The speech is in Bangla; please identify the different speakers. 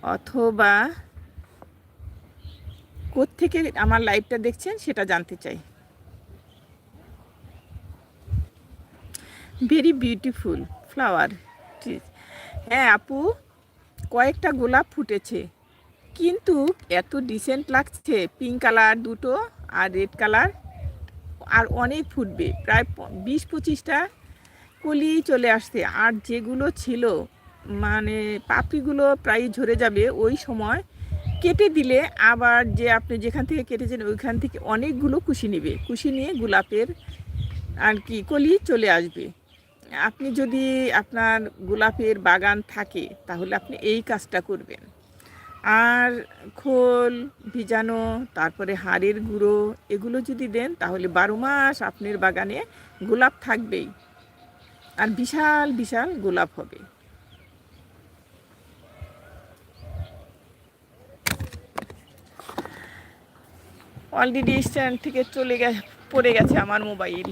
Speaker 1: অথবা কোত্থেকে আমার লাইভটা দেখছেন সেটা জানতে চাই। Very beautiful flower. হ্যাঁ আপু, কয়েকটা গোলাপ ফুটেছে, কিন্তু এত ডিসেন্ট লাগছে, পিঙ্ক কালার দুটো আর রেড কালার, আর অনেক ফুটবে, প্রায় 20-25টা কলি চলে আসছে। আর যেগুলো ছিল মানে পাপড়িগুলো প্রায় ঝরে যাবে, ওই সময় কেটে দিলে আবার যে আপনি যেখান থেকে কেটেছেন ওইখান থেকে অনেকগুলো কুশি নেবে, কুশি নিয়ে গোলাপের আর কি কলি চলে আসবে। আপনি যদি আপনার গোলাপের বাগান থাকে তাহলে আপনি এই কাজটা করবেন। আর খোল ভিজানো, তারপরে হাড়ের গুঁড়ো, এগুলো যদি দেন তাহলে 12 মাস আপনার বাগানে গোলাপ থাকবেই, আর বিশাল বিশাল গোলাপ হবে। অলরেডি স্ট্যান্ড থেকে পড়ে গেছে আমার মোবাইল।